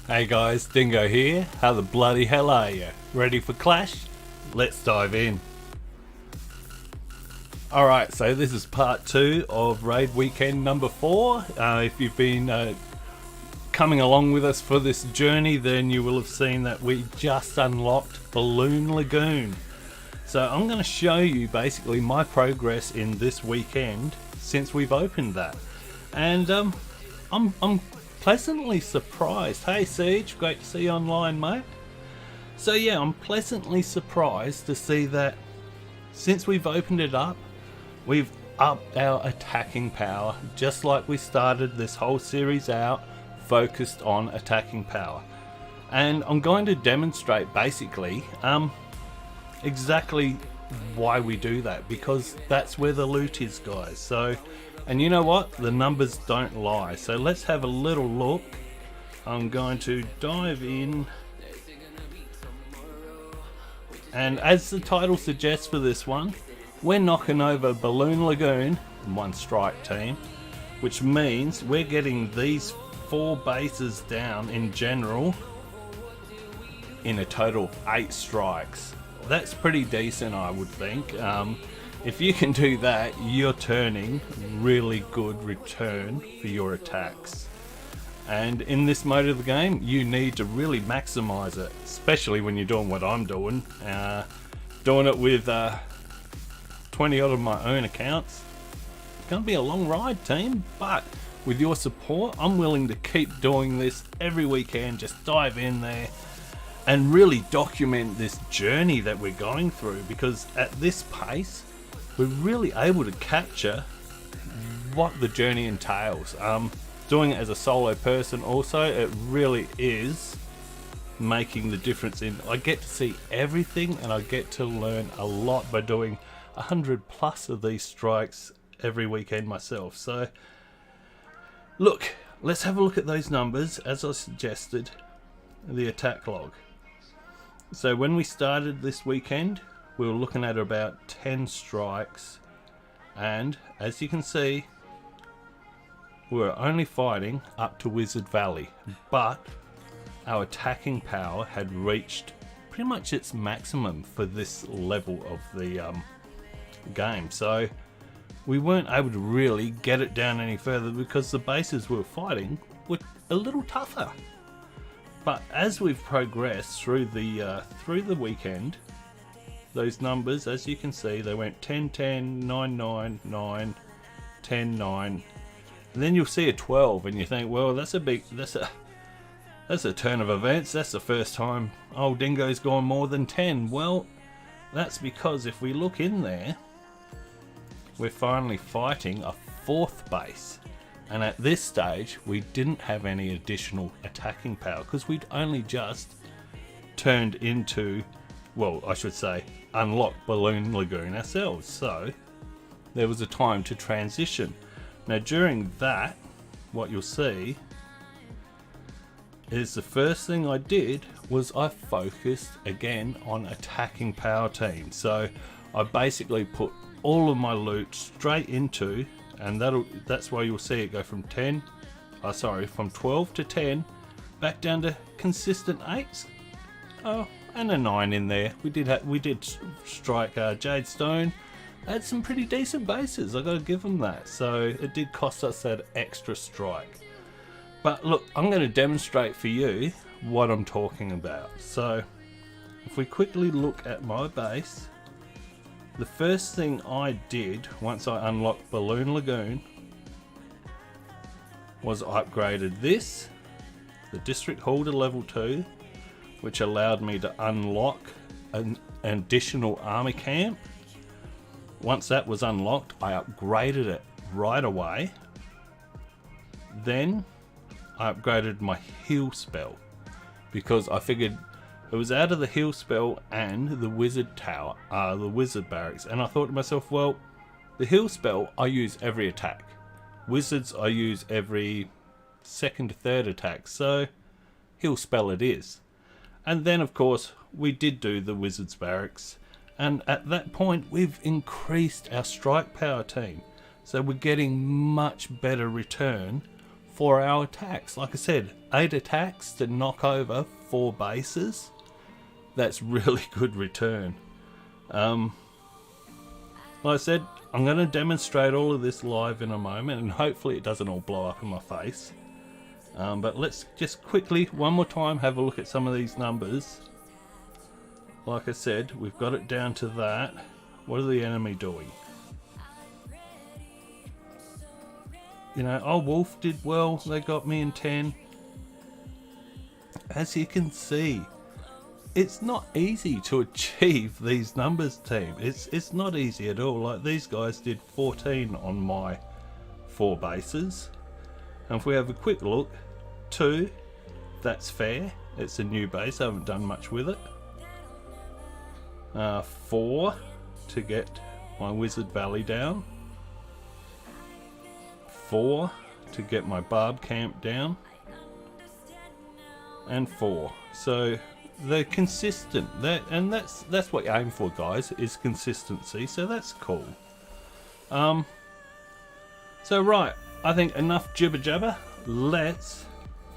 Hey guys, Dingo here. How the bloody hell are you? Ready for Clash? Let's dive in. Alright, so this is part 2 of Raid Weekend number 4. If you've been coming along with us for this journey, then you will have seen that we just unlocked Balloon Lagoon. So I'm going to show you basically my progress in this weekend since we've opened that. And I'm pleasantly surprised. Hey Siege, great to see you online, mate. So yeah, I'm pleasantly surprised to see that since we've opened it up, we've upped our attacking power, just like we started this whole series out focused on attacking power. And I'm going to demonstrate basically exactly why we do that, because that's where the loot is, guys. So, and you know what, the numbers don't lie, so let's have a little look. I'm going to dive in, and as the title suggests for this one, we're knocking over Balloon Lagoon in one strike team, which means we're getting these 4 bases down in general in a total of 8 strikes. That's pretty decent, I would think. If you can do that, you're turning really good return for your attacks. And in this mode of the game, you need to really maximize it, especially when you're doing what I'm doing. Doing it with 20 odd of my own accounts. It's going to be a long ride, team, but with your support, I'm willing to keep doing this every weekend. Just dive in there and really document this journey that we're going through, because at this pace we're really able to capture what the journey entails. Doing it as a solo person also, it really is making the difference. In I get to see everything and I get to learn a lot by doing 100 plus of these strikes every weekend myself. So look, let's have a look at those numbers as I suggested, the attack log. So when we started this weekend, we were looking at about 10 strikes, and as you can see, we were only fighting up to Wizard Valley, but our attacking power had reached pretty much its maximum for this level of the game. So we weren't able to really get it down any further because the bases we were fighting were a little tougher. But as we've progressed through the weekend, those numbers, as you can see, they went 10, 10, 9, 9, 9, 10, 9, and then you'll see a 12, and you think, well, that's a turn of events. That's the first time old Dingo's gone more than 10. Well, that's because if we look in there, we're finally fighting a 4th base. And at this stage, we didn't have any additional attacking power because we'd only just turned into, well, I should say, unlocked Balloon Lagoon ourselves. So there was a time to transition. Now during that, what you'll see is the first thing I did was I focused again on attacking power teams. So I basically put all of my loot straight into, and that's why you'll see it go from 12 to 10, back down to consistent 8s. Oh, and a 9 in there. We did strike Jadestone. Had some pretty decent bases, I gotta give them that. So it did cost us that extra strike. But look, I'm going to demonstrate for you what I'm talking about. So if we quickly look at my base, the first thing I did once I unlocked Balloon Lagoon was I upgraded this, the District Hall, to level 2, which allowed me to unlock an additional army camp. Once that was unlocked, I upgraded it right away. Then I upgraded my heal spell, because I figured it was out of the heal spell and the wizard tower, the wizard barracks, and I thought to myself, well, the heal spell I use every attack, wizards I use every 2nd to 3rd attack, so heal spell it is. And then of course we did do the wizard's barracks, and at that point we've increased our strike power team, so we're getting much better return for our attacks. Like I said, 8 attacks to knock over 4 bases. That's really good return. Like I said, I'm going to demonstrate all of this live in a moment, and hopefully it doesn't all blow up in my face. But let's just quickly, one more time, have a look at some of these numbers. Like I said, we've got it down to that. What are the enemy doing? You know, oh, Wolf did well. They got me in 10. As you can see, it's not easy to achieve these numbers, team. It's not easy at all. Like, these guys did 14 on my 4 bases. And if we have a quick look, 2, that's fair. It's a new base. I haven't done much with it. 4 to get my Wizard Valley down. 4 to get my Barb Camp down. And 4. So they're consistent. And that's what you aim for, guys, is consistency. So that's cool. So right, I think enough jibber jabber. Let's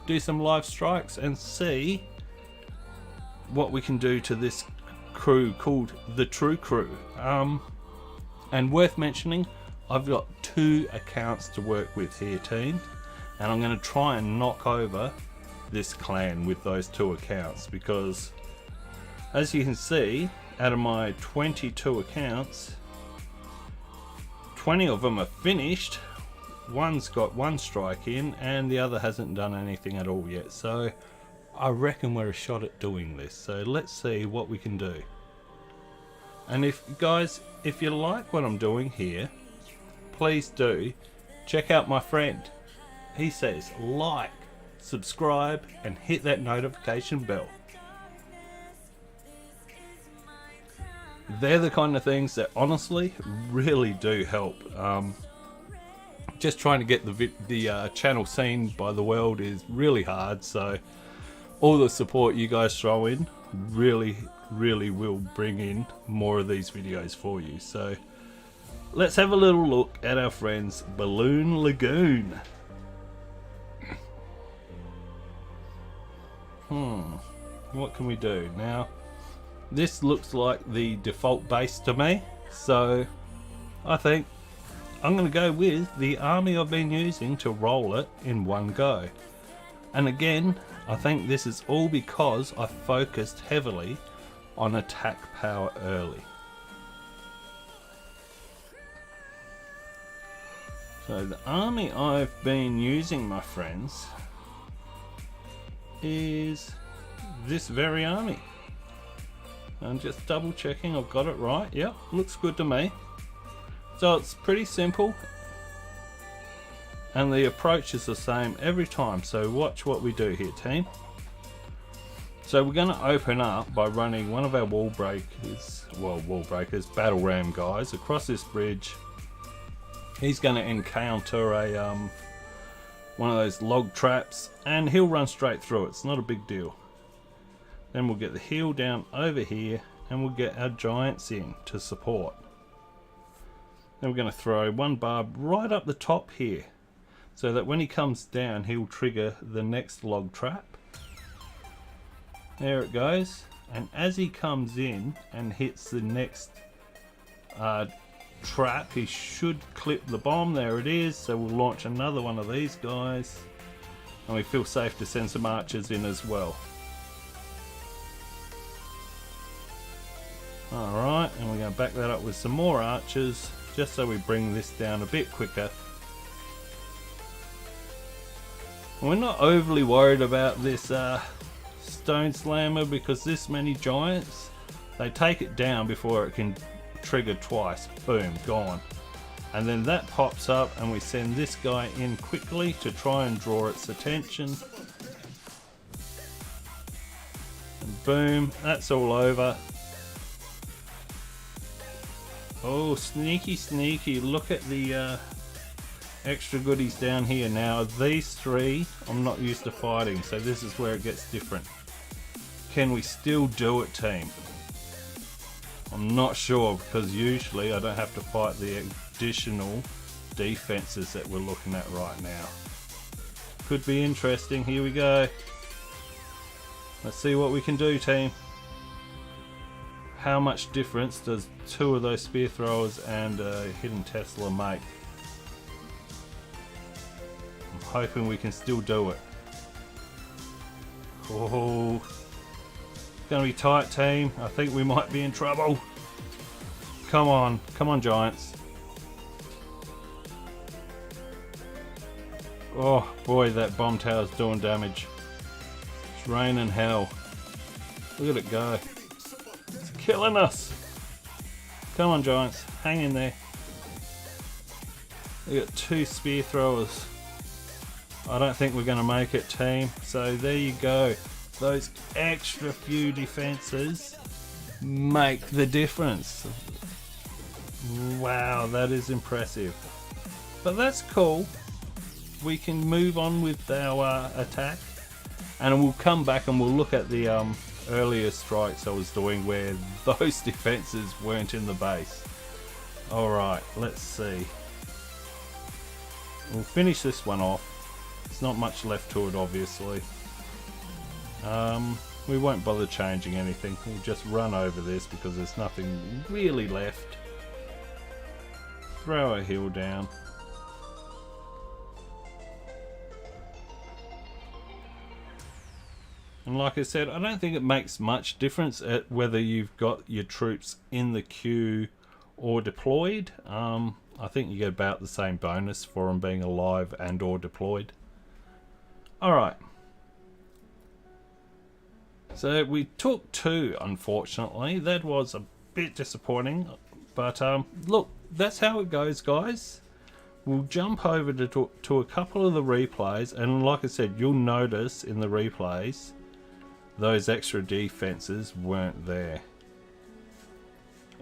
do some live strikes and see what we can do to this crew called the True Crew. And worth mentioning, I've got 2 accounts to work with here, team, and I'm going to try and knock over this clan with those 2 accounts, because as you can see, out of my 22 accounts, 20 of them are finished. One's got 1 strike in and the other hasn't done anything at all yet. So I reckon we're a shot at doing this. So let's see what we can do. And if you like what I'm doing here, please do check out my friend. He says like, subscribe and hit that notification bell. They're the kind of things that honestly really do help. Just trying to get the channel seen by the world is really hard, so all the support you guys throw in really will bring in more of these videos for you. So let's have a little look at our friends Balloon Lagoon. What can we do now? This looks like the default base to me, so I think I'm going to go with the army I've been using to roll it in one go. And again, I think this is all because I focused heavily on attack power early. So the army I've been using, my friends, is this very army. I'm just double checking I've got it right. Yep, looks good to me. So it's pretty simple, and the approach is the same every time. So watch what we do here, team. So we're going to open up by running one of our wall breakers, battle ram guys across this bridge. He's going to encounter a one of those log traps, and he'll run straight through it. It's not a big deal. Then we'll get the hill down over here, and we'll get our giants in to support. Then we're going to throw 1 barb right up the top here, so that when he comes down, he'll trigger the next log trap. There it goes. And as he comes in and hits the next trap, he should clip the bomb. There it is. So we'll launch another one of these guys, and we feel safe to send some archers in as well. Alright, and we're going to back that up with some more archers, just so we bring this down a bit quicker. We're not overly worried about this stone slammer, because this many giants, they take it down before it can trigger twice. Boom, gone. And then that pops up, and we send this guy in quickly to try and draw its attention. And boom, that's all over. Oh, sneaky, sneaky. Look at the extra goodies down here. Now, these 3 I'm not used to fighting, so this is where it gets different. Can we still do it, team? I'm not sure, because usually I don't have to fight the additional defenses that we're looking at right now. could be interesting. Here we go. Let's see what we can do, team. How much difference does 2 of those spear throwers and a hidden Tesla make? I'm hoping we can still do it. Oh, it's gonna be tight, team. I think we might be in trouble. Come on Giants. Oh boy, that bomb tower's doing damage. It's raining hell. Look at it go. It's killing us. Come on Giants, hang in there. We got 2 spear throwers. I don't think we're going to make it, team. So there you go. Those extra few defenses make the difference. Wow, that is impressive. But that's cool. We can move on with our attack, and we'll come back and we'll look at the earlier strikes I was doing where those defenses weren't in the base. Alright, let's see. We'll finish this one off. There's not much left to it, obviously. We won't bother changing anything. We'll just run over this because there's nothing really left. Throw a hill down. And like I said, I don't think it makes much difference at whether you've got your troops in the queue or deployed. I think you get about the same bonus for them being alive and or deployed. Alright. So we took 2, unfortunately. That was a bit disappointing. But look, that's how it goes, guys. We'll jump over to a couple of the replays. And like I said, you'll notice in the replays, those extra defenses weren't there.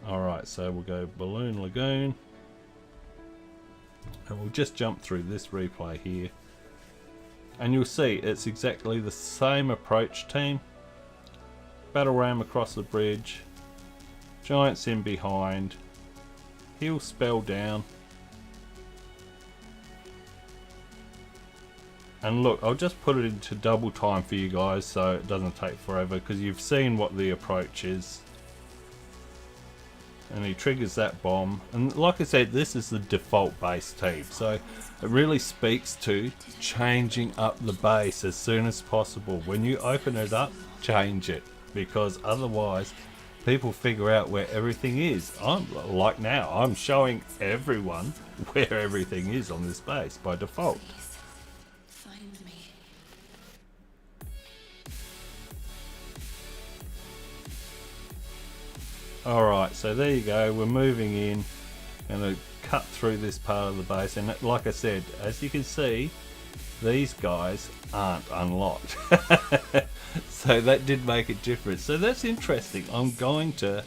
Alright, so we'll go Balloon Lagoon. And we'll just jump through this replay here. And you'll see it's exactly the same approach, team. Battle ram across the bridge. Giants in behind. Heal spell down. And look, I'll just put it into double time for you guys so it doesn't take forever, because you've seen what the approach is. And he triggers that bomb. And like I said, this is the default base team. So it really speaks to changing up the base as soon as possible. When you open it up, change it. Because otherwise, people figure out where everything is. Like now, I'm showing everyone where everything is on this base by default. Alright, so there you go, we're moving in. Going to cut through this part of the base, and like I said, as you can see, these guys aren't unlocked. So that did make a difference. So that's interesting. I'm going to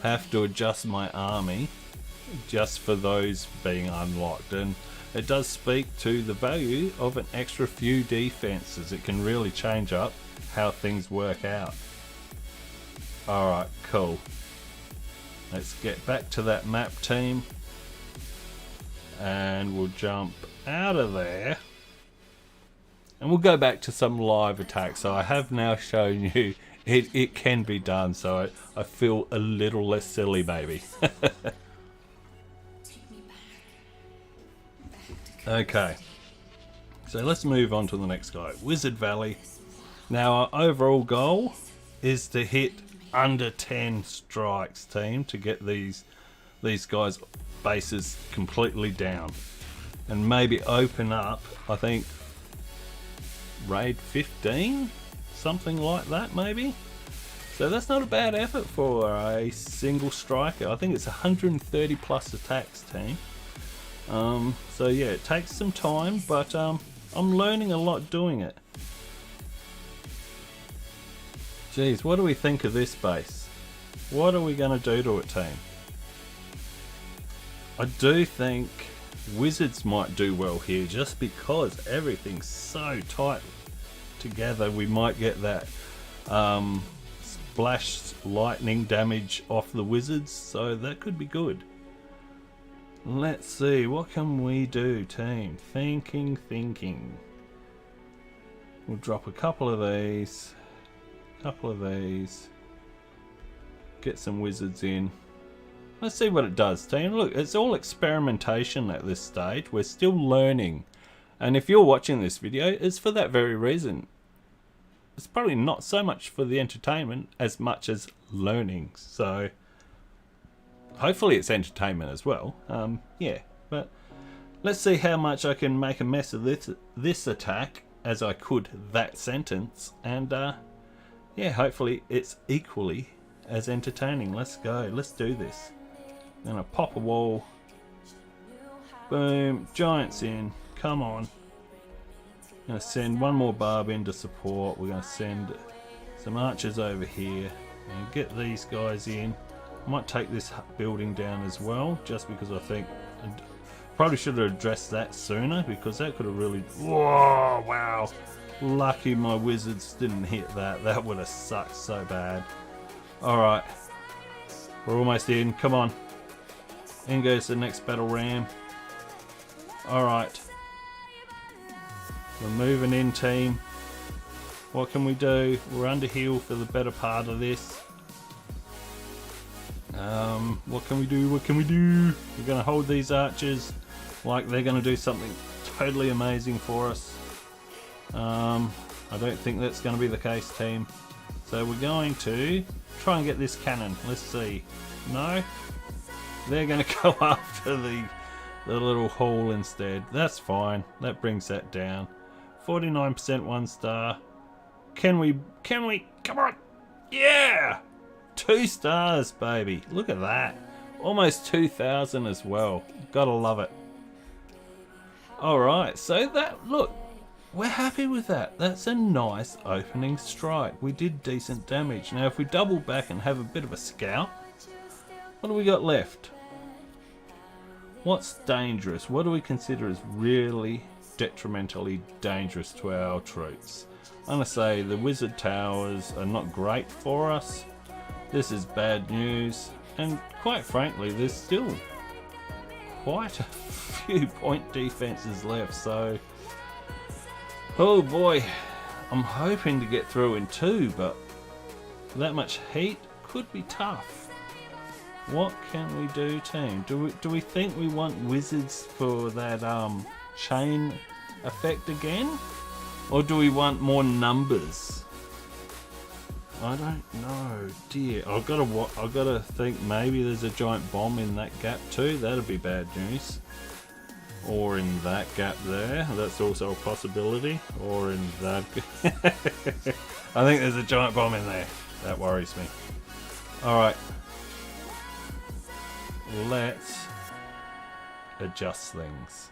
have to adjust my army just for those being unlocked, and it does speak to the value of an extra few defenses. It can really change up how things work out. Alright, cool. Let's get back to that map, team, and we'll jump out of there and we'll go back to some live attacks. So I have now shown you it can be done, so I feel a little less silly maybe. Okay, so let's move on to the next guy, Wizard Valley. Now our overall goal is to hit under 10 strikes, team, to get these guys' bases completely down, and maybe open up, I think, raid 15, something like that maybe. So that's not a bad effort for a single striker. I think it's 130 plus attacks, team. So yeah, it takes some time, but I'm learning a lot doing it. Geez, what do we think of this base? What are we going to do to it, team? I do think Wizards might do well here, just because everything's so tight together. We might get that splash lightning damage off the Wizards, so that could be good. Let's see, what can we do, team? Thinking. We'll drop a couple of these. Get some wizards in. Let's see what it does, team. Look, it's all experimentation at this stage. We're still learning. And if you're watching this video, it's for that very reason. It's probably not so much for the entertainment as much as learning. So hopefully it's entertainment as well. Yeah, but let's see how much I can make a mess of this attack as I could that sentence. And yeah, hopefully it's equally as entertaining. Let's go. Let's do this. I'm gonna pop a wall. Boom. Giants in. Come on. I'm gonna send one more barb in to support. We're gonna send some archers over here and get these guys in. I might take this building down as well, just because I think I probably should have addressed that sooner, because that could have really... Whoa, wow. Lucky my wizards didn't hit that. That would have sucked so bad. Alright. We're almost in. Come on. In goes the next battle ram. Alright. We're moving in, team. What can we do? We're under heal for the better part of this. What can we do? What can we do? We're going to hold these archers like they're going to do something totally amazing for us. I don't think that's going to be the case, team. So we're going to try and get this cannon. Let's see. No? They're going to go after the little hole instead. That's fine. That brings that down. 49% 1 star. Can we, come on. Yeah! 2 stars, baby. Look at that. Almost 2,000 as well. Gotta love it. Alright, so that, look, we're happy with that. That's a nice opening strike. We did decent damage. Now if we double back and have a bit of a scout, what do we got left? What's dangerous? What do we consider as really detrimentally dangerous to our troops? I'm going to say the wizard towers are not great for us. This is bad news. And quite frankly, there's still quite a few point defenses left. So, oh boy, I'm hoping to get through in 2, but that much heat could be tough. What can we do, team? Do we think we want wizards for that chain effect again? Or do we want more numbers? I don't know, dear. I've got to think maybe there's a giant bomb in that gap too. That'd be bad news. Or in that gap there. That's also a possibility. Or in that... I think there's a giant bomb in there. That worries me. Alright. Let's adjust things.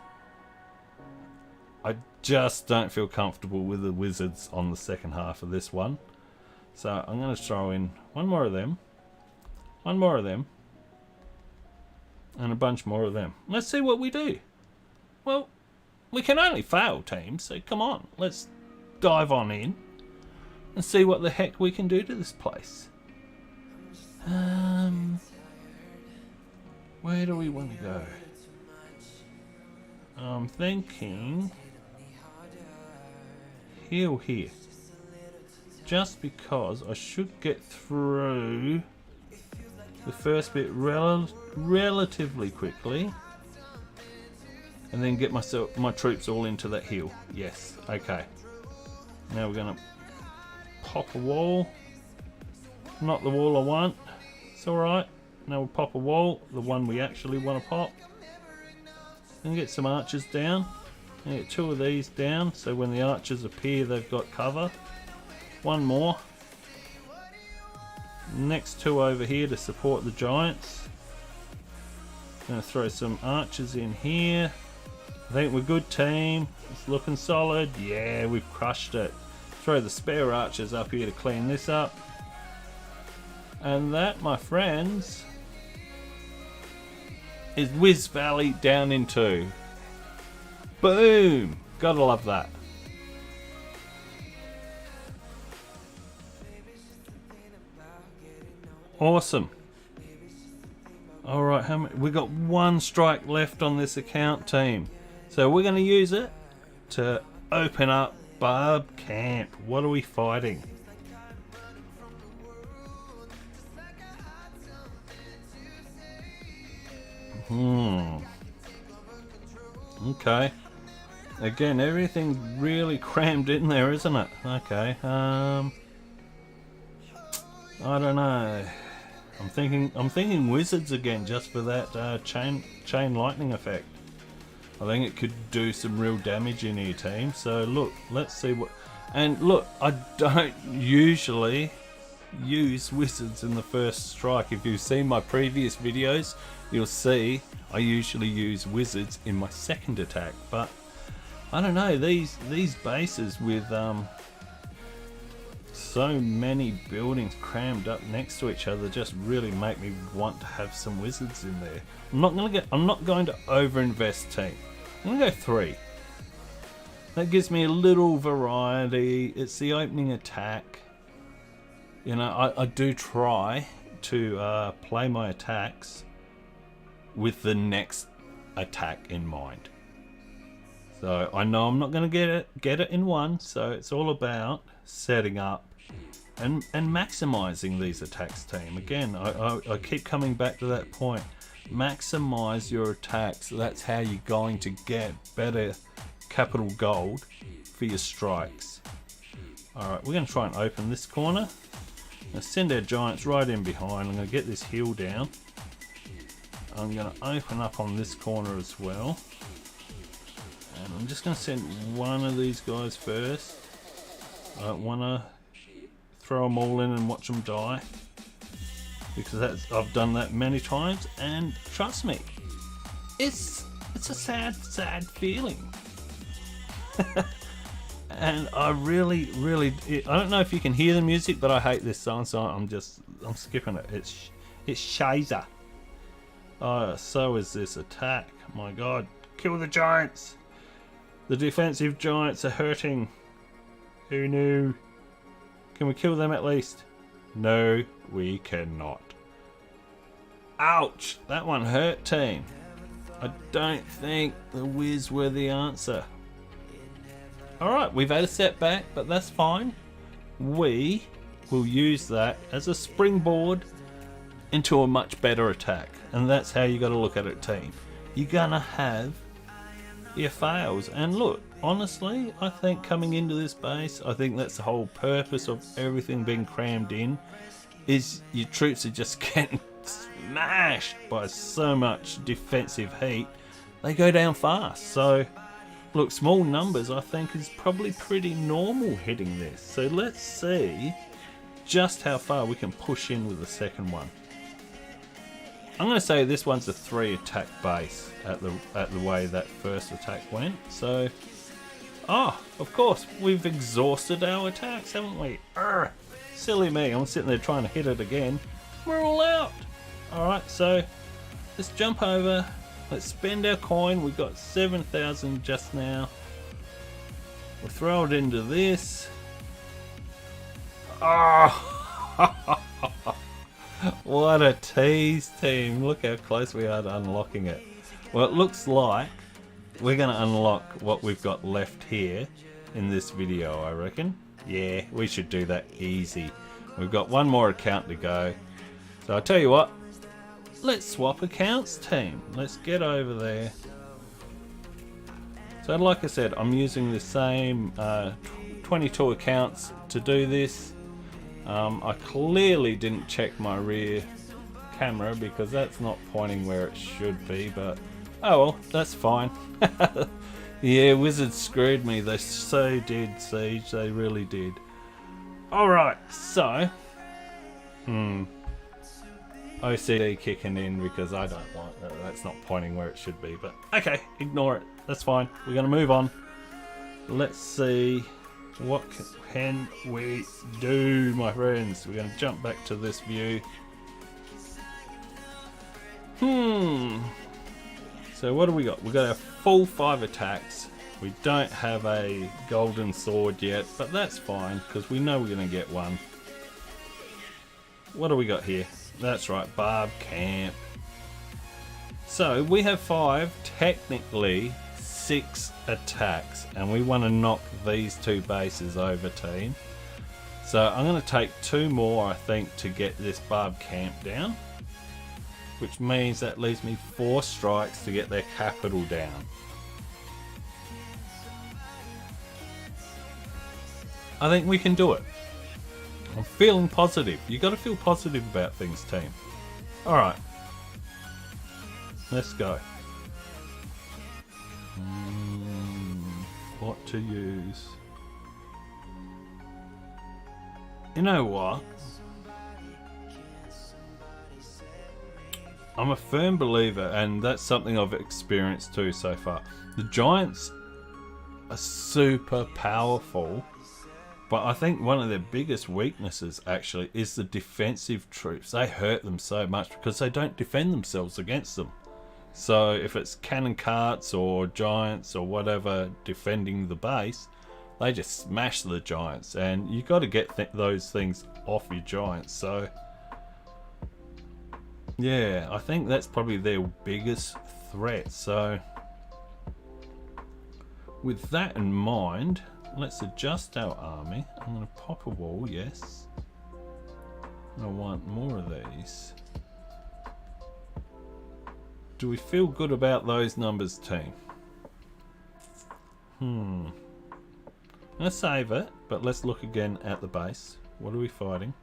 I just don't feel comfortable with the wizards on the second half of this one. So I'm going to throw in one more of them, and a bunch more of them. Let's see what we do. Well, we can only fail, team, so come on, let's dive on in and see what the heck we can do to this place. Where do we want to go? I'm thinking here. Just because I should get through the first bit relatively quickly, and then get my troops all into that hill. Yes, okay. Now we're gonna pop a wall. Not the wall I want. It's alright. Now we'll pop a wall, the one we actually want to pop. And get some archers down. And get 2 of these down, so when the archers appear they've got cover. One more. Next 2 over here to support the giants. Gonna throw some archers in here. I think we're good, team. It's looking solid. Yeah, we've crushed it. Throw the spare archers up here to clean this up. And that, my friends, is Wiz Valley down in 2. Boom! Gotta love that. Awesome. Alright, how many? We got 1 strike left on this account, team. So we're going to use it to open up Barb Camp. What are we fighting? Okay. Again, everything's really crammed in there, isn't it? Okay. I don't know. I'm thinking wizards again, just for that chain lightning effect. I think it could do some real damage in your team. So look, let's see what. And look, I don't usually use wizards in the first strike. If you've seen my previous videos, you'll see I usually use wizards in my second attack. But I don't know, these bases with so many buildings crammed up next to each other just really make me want to have some wizards in there. I'm not going to over-invest team. I'm gonna go 3. That gives me a little variety. It's the opening attack. You know, I do try to play my attacks with the next attack in mind. So I know I'm not going to get it in one, so it's all about setting up and maximizing these attacks, team. Again, I keep coming back to that point. Maximize your attacks. That's how you're going to get better capital gold for your strikes. Alright, we're going to try and open this corner. Now send our giants right in behind. I'm going to get this hill down. I'm going to open up on this corner as well. And I'm just going to send one of these guys first. I don't want to throw them all in and watch them die, because I've done that many times, and trust me, it's a sad feeling. And I really, I don't know if you can hear the music, but I hate this song, so I'm skipping it. It's Shazer. So is this attack. My god, kill the giants. The defensive giants are hurting. Who knew? Can we kill them at least? No, we cannot. Ouch! That one hurt, team. I don't think the Wiz were the answer. Alright, we've had a setback, but that's fine. We will use that as a springboard into a much better attack. And that's how you got to look at it, team. You're gonna have your fails. And look, honestly, I think coming into this base, I think that's the whole purpose of everything being crammed in, is your troops are just getting smashed by so much defensive heat. They go down fast. So look, small numbers I think is probably pretty normal hitting this. So let's see just how far we can push in with the second one. I'm going to say this one's a 3 attack base at the way that first attack went. So, of course, we've exhausted our attacks, haven't we? Urgh, silly me, I'm sitting there trying to hit it again. We're all out. Alright, so let's jump over. Let's spend our coin. We've got 7,000 just now. We'll throw it into this. What a tease, team. Look how close we are to unlocking it. Well, it looks like we're going to unlock what we've got left here in this video, I reckon. Yeah, we should do that easy. We've got one more account to go. So I'll tell you what, let's swap accounts, team. Let's get over there. So like I said, I'm using the same 22 accounts to do this. I clearly didn't check my rear camera because that's not pointing where it should be, but oh well, that's fine. Yeah, Wizards screwed me. They so did, Siege. They really did. Alright, so OCD kicking in because I don't want that. That's not pointing where it should be, but okay, ignore it. That's fine. We're going to move on. Let's see what can we do, my friends. We're going to jump back to this view. So what do we got? We've got our full 5 attacks. We don't have a golden sword yet, but that's fine because we know we're going to get one. What do we got here? That's right, Barb Camp. So we have 5, technically 6 attacks, and we want to knock these 2 bases over, team. So I'm going to take 2 more, I think, to get this barb camp down, which means that leaves me 4 strikes to get their capital down. I think we can do it. I'm feeling positive. You got to feel positive about things, team. Alright. Let's go. What to use? You know what? I'm a firm believer, and that's something I've experienced too so far. The giants are super powerful, but I think one of their biggest weaknesses actually is the defensive troops. They hurt them so much because they don't defend themselves against them. So if it's cannon carts or giants or whatever defending the base, they just smash the giants, and you got to get those things off your giants. So yeah, I think that's probably their biggest threat. So with that in mind, let's adjust our army. I'm going to pop a wall, yes. I want more of these. Do we feel good about those numbers, team? Let's save it, but let's look again at the base. What are we fighting?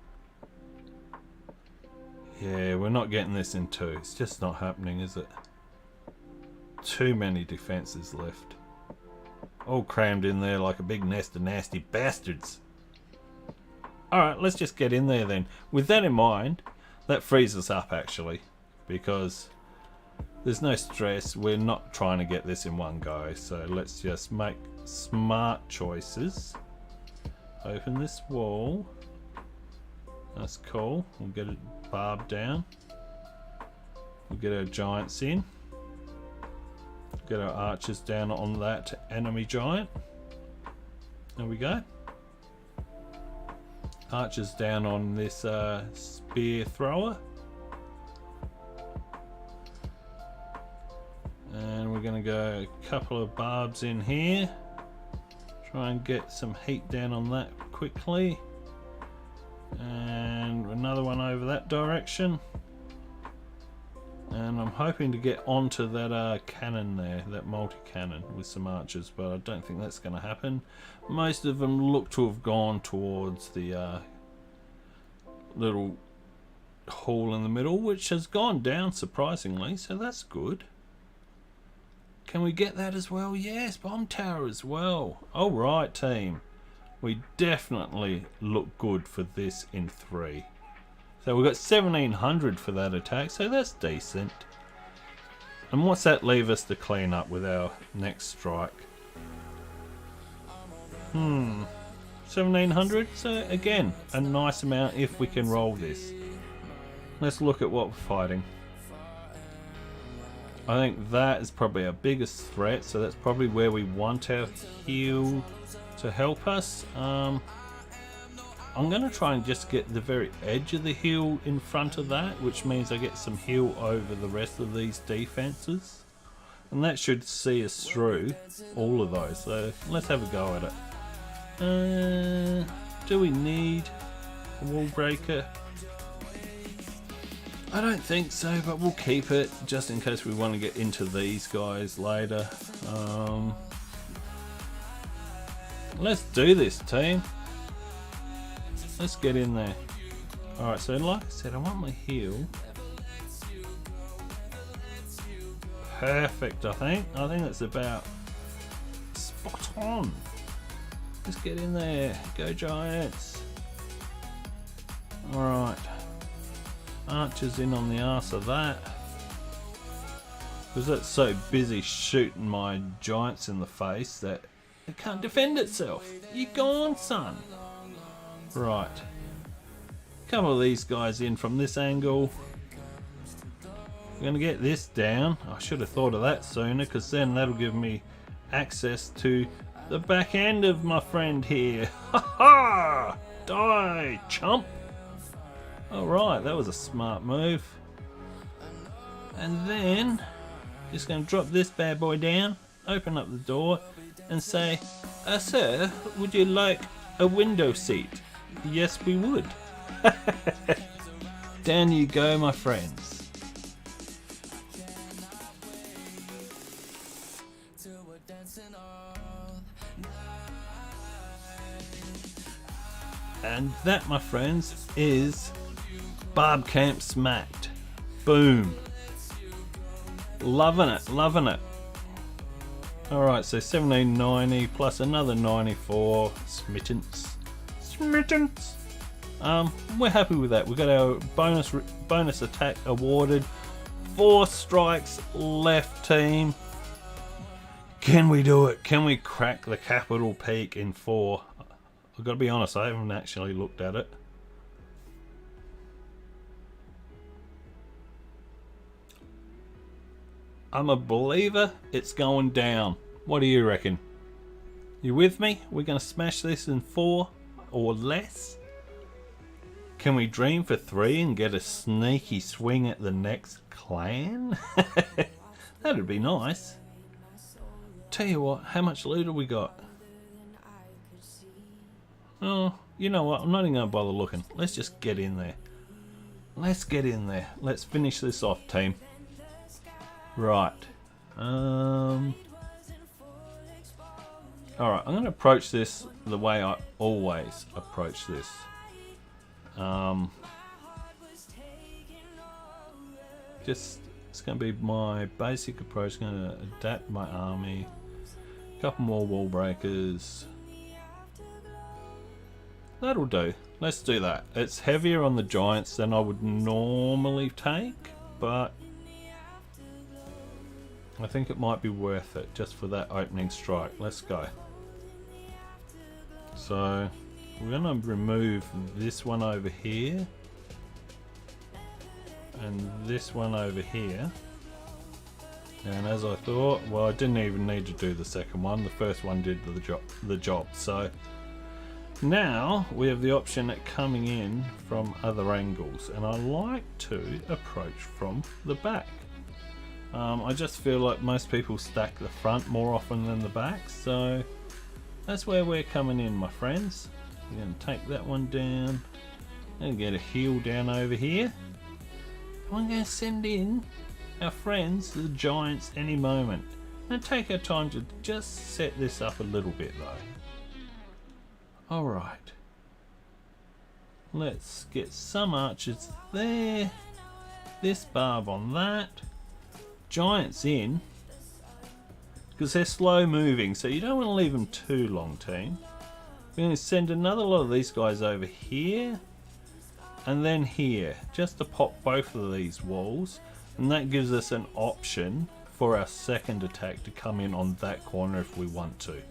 Yeah, we're not getting this in 2. It's just not happening, is it? Too many defenses left. All crammed in there like a big nest of nasty bastards. Alright, let's just get in there then. With that in mind, that frees us up actually, because there's no stress. We're not trying to get this in one go, so let's just make smart choices. Open this wall. That's cool. We'll get it barbed down. We'll get our giants in. Get our archers down on that enemy giant. There we go. Archers down on this spear thrower. And we're going to go a couple of barbs in here. Try and get some heat down on that quickly. And another one over that direction. And I'm hoping to get onto that cannon there, that multi-cannon with some archers, but I don't think that's going to happen. Most of them look to have gone towards the little hole in the middle, which has gone down surprisingly, so that's good. Can we get that as well? Yes, bomb tower as well. Alright, team. We definitely look good for this in 3. So we've got 1700 for that attack, so that's decent. And what's that leave us to clean up with our next strike? 1700, so again, a nice amount if we can roll this. Let's look at what we're fighting. I think that is probably our biggest threat, so that's probably where we want our heal to help us. I'm going to try and just get the very edge of the hill in front of that, which means I get some heal over the rest of these defenses. And that should see us through all of those, so let's have a go at it. Do we need a wall breaker? I don't think so, but we'll keep it just in case we want to get into these guys later. Let's do this, team. Let's get in there. Alright, so like I said, I want my heal. Perfect, I think. I think that's about spot on. Let's get in there. Go Giants. Alright. Archers in on the arse of that. Because it's so busy shooting my giants in the face that it can't defend itself. You gone, son. Right. Couple of these guys in from this angle. We're going to get this down. I should have thought of that sooner, because then that'll give me access to the back end of my friend here. Ha ha! Die, chump! Alright, that was a smart move. And then, just going to drop this bad boy down. open up the door and say, sir, would you like a window seat? Yes, we would. Down you go, my friends. And that, my friends, is Barb Camp Smacked. Boom. Loving it, loving it. Alright, so 1790 plus another 94 smittance. We're happy with that. We got our bonus attack awarded. 4 strikes left, team. Can we do it? Can we crack the capital peak in 4? I've got to be honest, I haven't actually looked at it. I'm a believer it's going down. What do you reckon? You with me? We're going to smash this in 4 or less? Can we dream for 3 and get a sneaky swing at the next clan? That'd be nice. Tell you what, how much loot have we got? Oh, you know what? I'm not even going to bother looking. Let's just get in there. Let's get in there. Let's finish this off, team. Right. Alright, I'm going to approach this the way I always approach this. It's going to be my basic approach. Going to adapt my army. A couple more wall breakers. That'll do. Let's do that. It's heavier on the giants than I would normally take, but I think it might be worth it just for that opening strike. Let's go. So we're going to remove this one over here and this one over here. And as I thought, well, I didn't even need to do the second one. The first one did the job. So now we have the option at coming in from other angles, and I like to approach from the back. I just feel like most people stack the front more often than the back, so that's where we're coming in, my friends. We're going to take that one down and get a heel down over here. I'm going to send in our friends, the giants, any moment. And take our time to just set this up a little bit though. Alright. Let's get some archers there. This barb on that. Giants in. Because they're slow moving, so you don't want to leave them too long, team. We're going to send another lot of these guys over here. And then here. Just to pop both of these walls. And that gives us an option for our second attack to come in on that corner if we want to.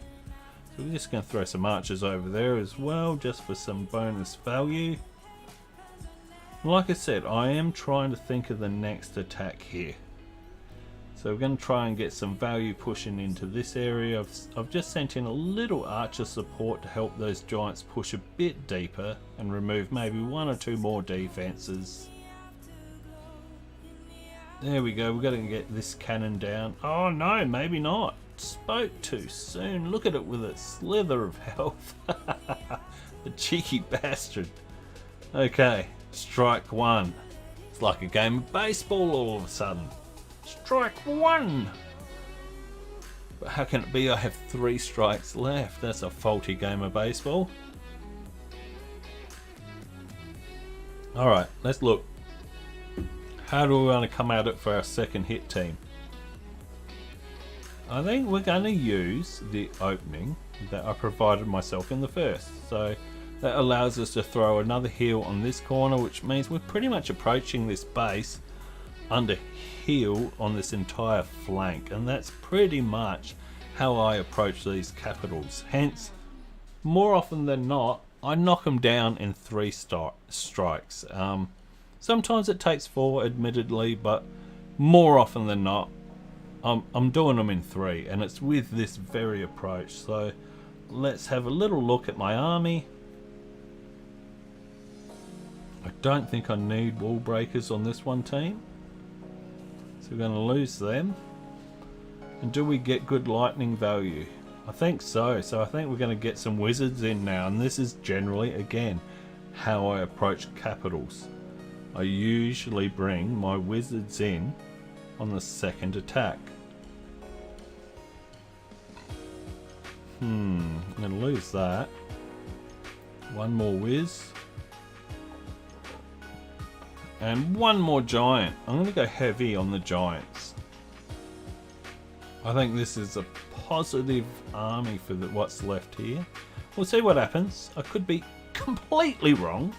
So we're just going to throw some archers over there as well, just for some bonus value. Like I said, I am trying to think of the next attack here. So we're going to try and get some value pushing into this area. I've just sent in a little archer support to help those giants push a bit deeper and remove maybe 1 or 2 more defenses. There we go, we've got to get this cannon down. Oh no, maybe not. Spoke too soon. Look at it with a slither of health. The cheeky bastard. Okay, strike 1. It's like a game of baseball all of a sudden. Strike 1. But how can it be I have 3 strikes left? That's a faulty game of baseball. Alright, let's look. How do we want to come at it for our second hit, team? I think we're going to use the opening that I provided myself in the first. So that allows us to throw another heel on this corner, which means we're pretty much approaching this base under heel on this entire flank. And that's pretty much how I approach these capitals. Hence, more often than not, I knock them down in 3 strikes. Sometimes it takes 4, admittedly, but more often than not, I'm doing them in 3, and it's with this very approach. So let's have a little look at my army. I don't think I need wall breakers on this one, team, so we're going to lose them. And do we get good lightning value? I think so. So I think we're going to get some wizards in now. And this is generally, again, how I approach capitals. I usually bring my wizards in on the second attack. I'm going to lose that. One more whiz. And one more giant. I'm going to go heavy on the giants. I think this is a positive army for what's left here. We'll see what happens. I could be completely wrong.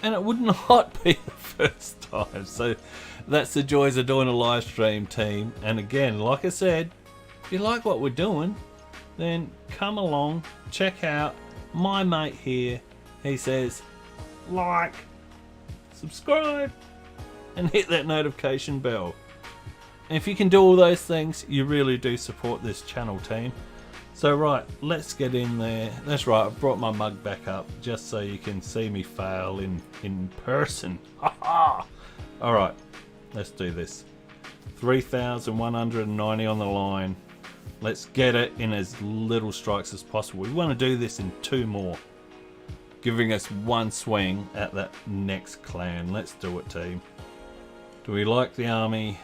And it would not be the first time. So that's the joys of doing a live stream, team. And again, like I said, if you like what we're doing, then come along, check out my mate here. He says, like, subscribe, and hit that notification bell. And if you can do all those things, you really do support this channel, team. So right, let's get in there. That's right, I've brought my mug back up just so you can see me fail in person. Haha! Alright, let's do this. 3,190 on the line. Let's get it in as little strikes as possible. We want to do this in 2 more, giving us 1 swing at that next clan. Let's do it, team. Do we like the army?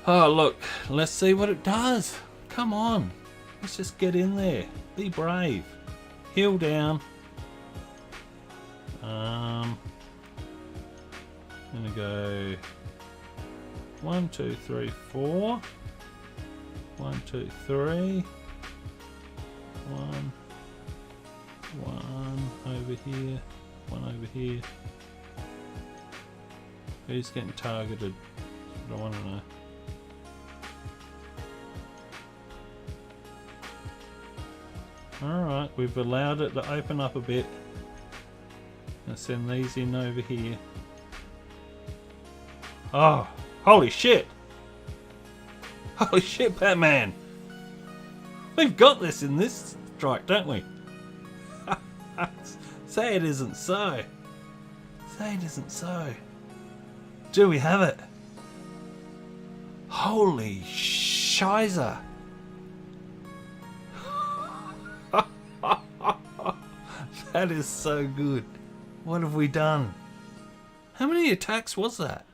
Oh, look, let's see what it does. Come on, let's just get in there. Be brave. Heal down. I'm gonna go 1, 2, 3, 4. 1, 2, 3. 1 over here. 1 over here. Who's getting targeted? I don't want to know. Alright, we've allowed it to open up a bit. Let's send these in over here. Oh, holy shit! Holy shit, Batman! We've got this in this strike, don't we? Say it isn't so. Say it isn't so. Do we have it? Holy shizer! That is so good. What have we done? How many attacks was that?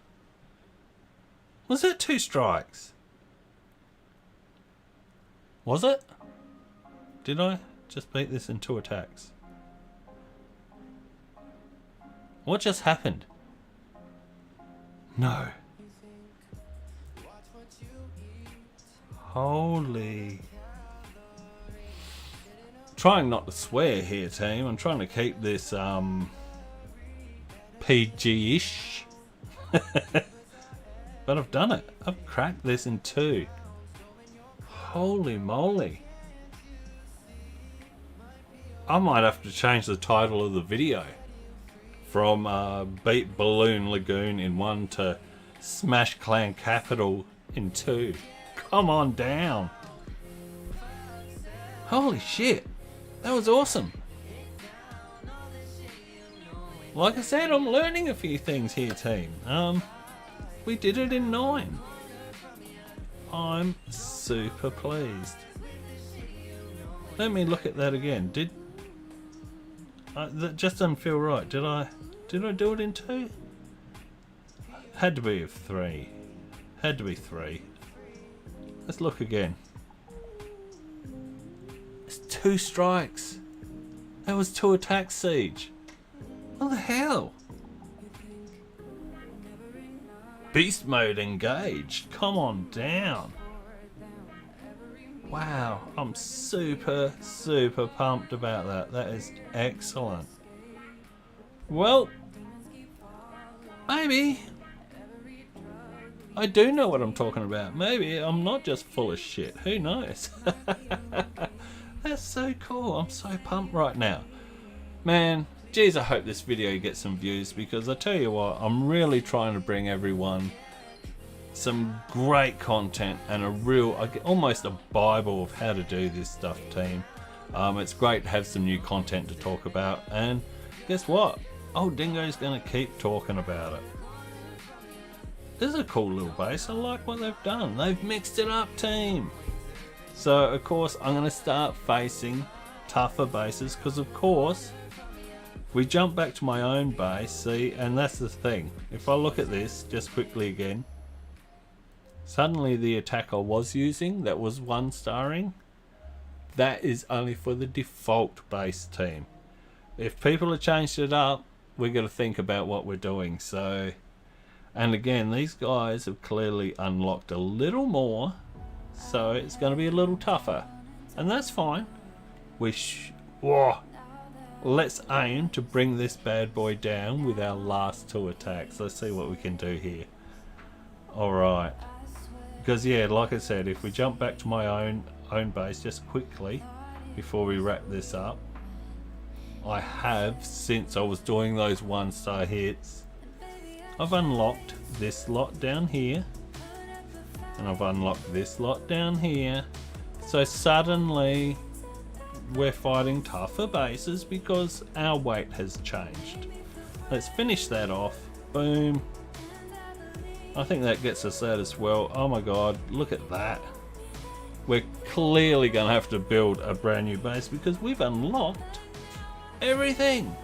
Was that 2 strikes? Was it? Did I just beat this in 2 attacks? What just happened? No. Holy. Trying not to swear here, team. I'm trying to keep this PG-ish. But I've done it. I've cracked this in 2. Holy moly. I might have to change the title of the video from beat Balloon Lagoon in 1 to smash Clan Capital in 2. Come on down. Holy shit. That was awesome. Like I said, I'm learning a few things here, team. We did it in 9. I'm super pleased. Let me look at that again. That just doesn't feel right. Did I do it in 2? Had to be of 3. Had to be 3. Let's look again. It's 2 strikes. That was 2 attacks, Siege. What the hell? Beast mode engaged. Come on down. Wow, I'm super pumped about that. That is excellent. Well, maybe I do know what I'm talking about. Maybe I'm not just full of shit. Who knows? That's so cool. I'm so pumped right now. Man, geez, I hope this video gets some views, because I tell you what, I'm really trying to bring everyone some great content and a real, almost a bible of how to do this stuff, team. It's great to have some new content to talk about, and guess what? Old Dingo's gonna keep talking about it. this is a cool little base. I like what they've done. They've mixed it up, team. So of course I'm going to start facing tougher bases, because of course we jump back to my own base, see, and that's the thing. If I look at this just quickly again, suddenly the attack I was using, that was 1-starring, that is only for the default base team. If people have changed it up, we're going to think about what we're doing. So, and again, these guys have clearly unlocked a little more, so it's going to be a little tougher, and that's fine. Let's aim to bring this bad boy down with our last 2 attacks. Let's see what we can do here. Alright, because yeah, like I said, if we jump back to my own base just quickly before we wrap this up, I have, since I was doing those 1-star hits, I've unlocked this lot down here, and I've unlocked this lot down here. So suddenly we're fighting tougher bases because our weight has changed. Let's finish that off. Boom. I think that gets us that as well. Oh my god, look at that. We're clearly going to have to build a brand new base because we've unlocked everything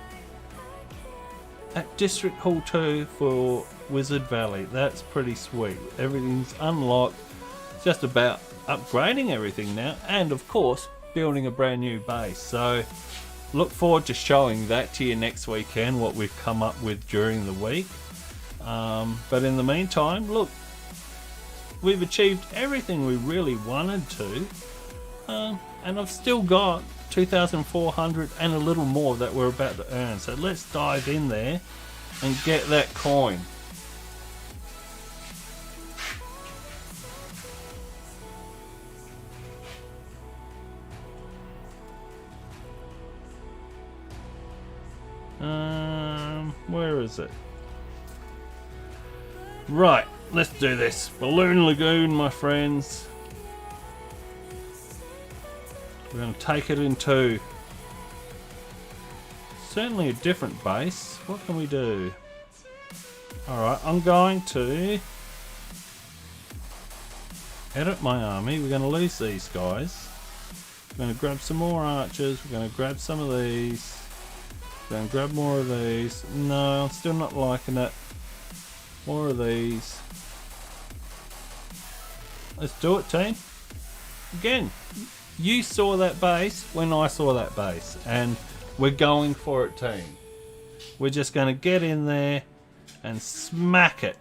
at District Hall 2 for Wizard Valley. That's pretty sweet. Everything's unlocked. It's just about upgrading everything now, and of course building a brand new base. So look forward to showing that to you next weekend, what we've come up with during the week. But in the meantime, look, we've achieved everything we really wanted to, and I've still got 2,400 and a little more that we're about to earn. So let's dive in there and get that coin. Where is it? Right, let's do this. Balloon Lagoon, my friends. We're going to take it into certainly a different base. What can we do? Alright, I'm going to edit my army. We're going to lose these guys. We're going to grab some more archers. We're going to grab some of these. We're going to grab more of these. No, I'm still not liking it. More of these. Let's do it, team. Again, you saw that base when I saw that base, and we're going for it, team. We're just going to get in there and smack it.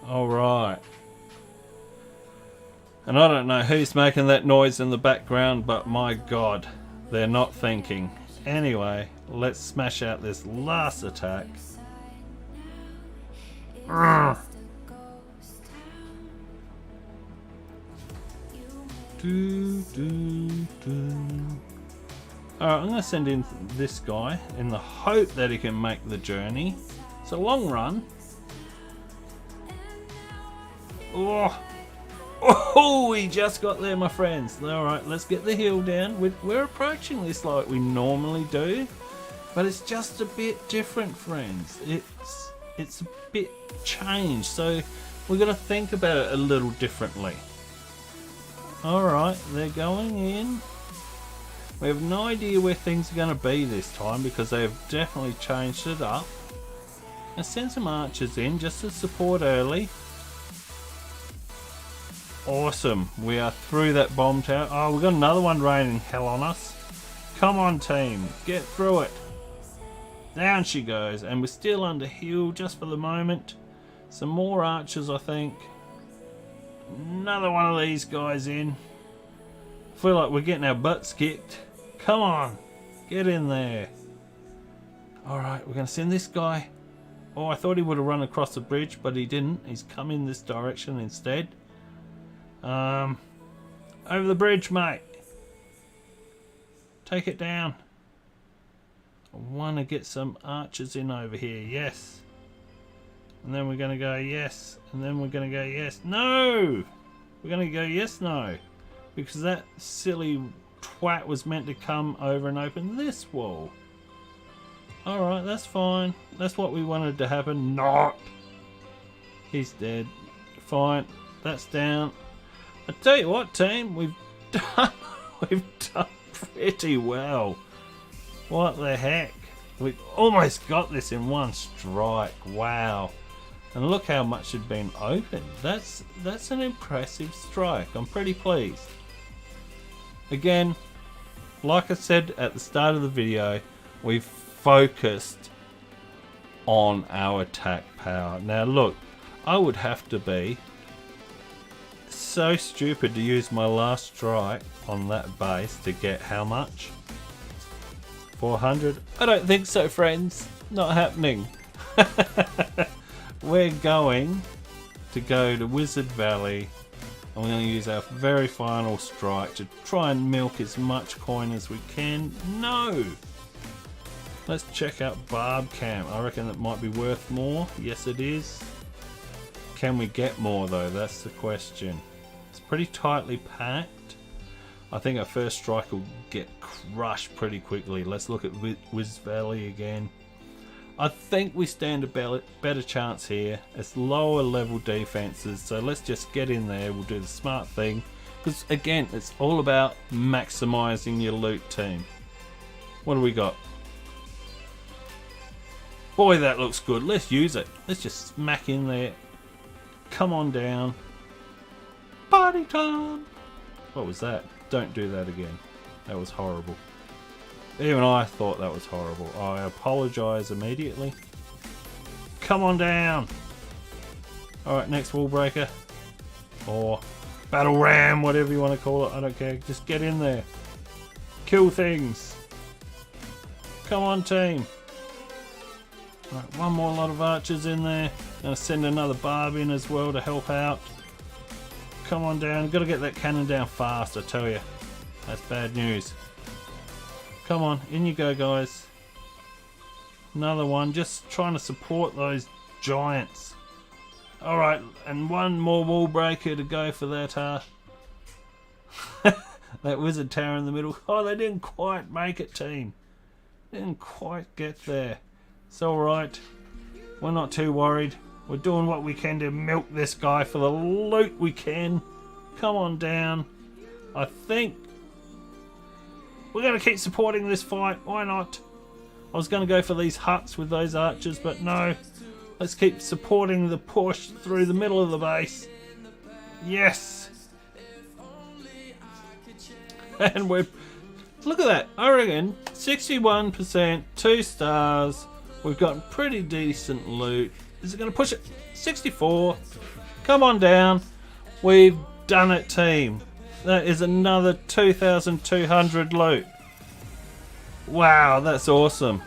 Alright. And I don't know who's making that noise in the background, but my god, they're not thinking. Anyway, let's smash out this last attack. Alright, I'm going to send in this guy in the hope that he can make the journey. It's a long run. Oh, he just got there, my friends. Alright, let's get the hill down. We're approaching this like we normally do, but it's just a bit different, friends. It's a bit changed, so we're going to think about it a little differently. Alright, they're going in. We have no idea where things are going to be this time because they have definitely changed it up. Let's send some archers in just to support early. Awesome, we are through that bomb tower. Oh, we've got another one raining hell on us. Come on, team, get through it. Down she goes, and we're still under heal just for the moment. Some more archers, I think. Another one of these guys in. I feel like we're getting our butts kicked. Come on, get in there. Alright, we're going to send this guy. Oh, I thought he would have run across the bridge, but he didn't. He's come in this direction instead. Over the bridge, mate. Take it down. I want to get some archers in over here. Yes. And then we're going to go yes. And then we're going to go yes. No! We're going to go yes, no. Because that silly twat was meant to come over and open this wall. Alright, that's fine. That's what we wanted to happen. Not. He's dead. Fine. That's down. I tell you what, team, we've done pretty well. What the heck? We've almost got this in one strike. Wow. And look how much had been opened. That's an impressive strike. I'm pretty pleased. Again, like I said at the start of the video, we've focused on our attack power. Now look, I would have to be so stupid to use my last strike on that base to get how much? 400? I don't think so, friends. Not happening. We're going to go to Wizard Valley. I'm going to use our very final strike to try and milk as much coin as we can. No! Let's check out Barb Camp. I reckon that might be worth more. Yes, it is. Can we get more though? That's the question. It's pretty tightly packed. I think our first strike will get crushed pretty quickly. Let's look at Wiz Valley again. I think we stand a better chance here. It's lower level defenses, so let's just get in there. We'll do the smart thing, because again, it's all about maximizing your loot, team. What do we got? Boy, that looks good. Let's use it. Let's just smack in there. Come on down. Party time! What was that? Don't do that again. That was horrible. Even I thought that was horrible. I apologise immediately. Come on down! Alright, next wall breaker. Or battle ram, whatever you want to call it. I don't care. Just get in there. Kill things. Come on, team. Right, one more lot of archers in there. Gonna send another barb in as well to help out. Come on down. Gotta get that cannon down fast, I tell you. That's bad news. Come on, in you go, guys. Another one, just trying to support those giants. Alright, and one more wall breaker to go for that that wizard tower in the middle. Oh, they didn't quite make it, team. Didn't quite get there. It's alright. We're not too worried. We're doing what we can to milk this guy for the loot we can. Come on down. I think we're going to keep supporting this fight. Why not? I was going to go for these huts with those archers, but no. Let's keep supporting the push through the middle of the base. Yes. And we're... Look at that. I reckon 61%, 2 stars. We've got pretty decent loot. Is it going to push it? 64. Come on down. We've done it, team. That is another 2,200 loot. Wow, that's awesome.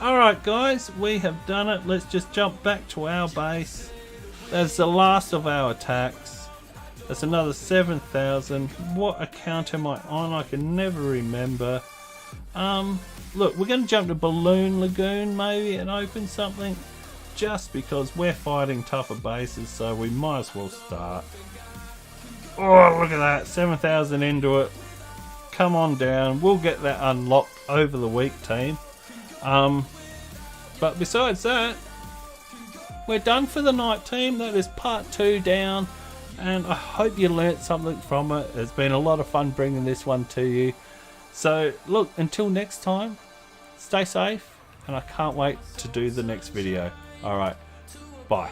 Alright guys, we have done it. Let's just jump back to our base. That's the last of our attacks. That's another 7,000. What account am I on? I can never remember. Look, we're going to jump to Balloon Lagoon maybe and open something. Just because we're fighting tougher bases, so we might as well start. Oh, look at that. 7,000 into it. Come on down. We'll get that unlocked over the week, team. But besides that, we're done for the night, team. That is part 2 down. And I hope you learnt something from it. It's been a lot of fun bringing this one to you. So, look, until next time, stay safe. And I can't wait to do the next video. Alright, bye.